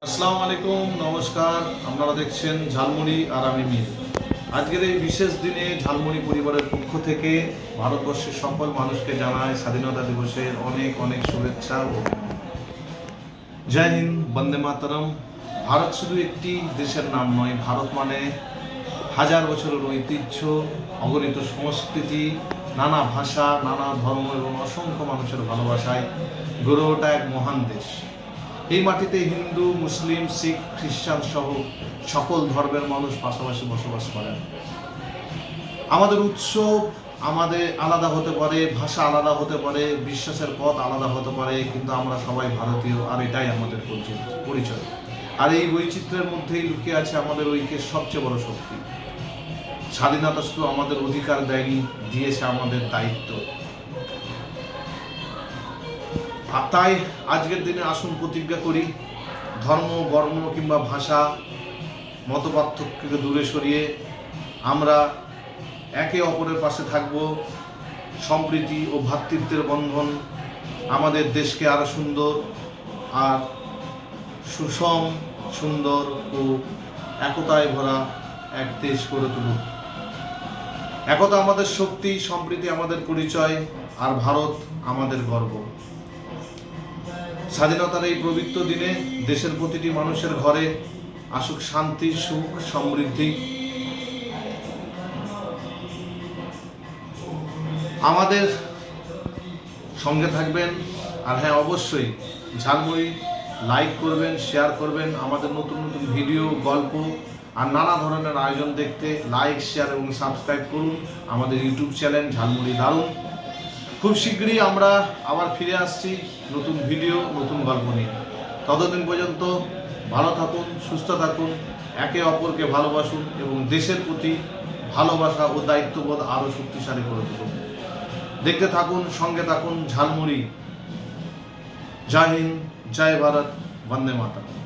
আসসালামু আলাইকুম, নমস্কার। আপনারা দেখছেন ঝালমুড়ি আর আমি মীর। আজকের এই বিশেষ দিনে ঝালমুড়ি পরিবারের পক্ষ থেকে ভারতবর্ষের সকল মানুষকে জানায় স্বাধীনতা দিবসের অনেক অনেক শুভেচ্ছা ও জয় হিন্দ, বন্দে মাতরম। ভারত শুধু একটি দেশের নাম নয়, ভারত মানে হাজার বছরের ঐতিহ্য, অগণিত সংস্কৃতি, নানা ভাষা, নানা ধর্ম এবং অসংখ্য মানুষের ভালোবাসায় গড়ে ওঠা এক মহান দেশ। এই মাটিতে হিন্দু, মুসলিম, শিখ, খ্রিস্টান সহ সকল ধর্মের মানুষ পাশাপাশি বসবাস করেন। আমাদের উৎসব আমাদের আলাদা হতে পারে, ভাষা আলাদা হতে পারে, বিশ্বাসের পথ আলাদা হতে পারে, কিন্তু আমরা সবাই ভারতীয়, আর এটাই আমাদের পরিচয়। আর এই বৈচিত্র্যের মধ্যেই লুকিয়ে আছে আমাদের ঐক্যের সবচেয়ে বড় শক্তি। স্বাধীনতা শুধু আমাদের অধিকার দেয়নি, দিয়েছে আমাদের দায়িত্ব। তাই আজকের দিনে আসুন প্রতিজ্ঞা করি, ধর্ম, বর্ণ কিংবা ভাষা, মতপার্থক্যকে দূরে সরিয়ে আমরা একে অপরের পাশে থাকব। সম্প্রীতি ও ভ্রাতৃত্বের বন্ধন আমাদের দেশকে আরো সুন্দর আর সুষম, সুন্দর ও একতায় ভরা এক দেশ গড়ে তুলুক। একতা আমাদের শক্তি, সম্প্রীতি আমাদের পরিচয়, আর ভারত আমাদের গর্ব। স্বাধীনতার এই পবিত্র দিনে দেশের প্রতিটি মানুষের ঘরে আসুক শান্তি, সুখ, সমৃদ্ধি। আমাদের সঙ্গে থাকবেন, আর হ্যাঁ, অবশ্যই ঝালমুড়ি লাইক করবেন, শেয়ার করবেন। আমাদের নতুন নতুন ভিডিও, গল্প আর নানা ধরনের আয়োজন দেখতে লাইক, শেয়ার এবং সাবস্ক্রাইব করুন আমাদের ইউটিউব চ্যানেল ঝালমুড়ি দারুণ। খুব শীঘ্রই আমরা আবার ফিরে আসছি নতুন ভিডিও, নতুন গল্প নিয়ে। ততদিন পর্যন্ত ভালো থাকুন, সুস্থ থাকুন, একে অপরকে ভালোবাসুন এবং দেশের প্রতি ভালোবাসা ও দায়িত্ববোধ আরও শক্তিশালী করে তুলুন। দেখতে থাকুন, সঙ্গে থাকুন ঝালমুড়ি। জয় হিন্দ, জয় ভারত, বন্দে মাতরম।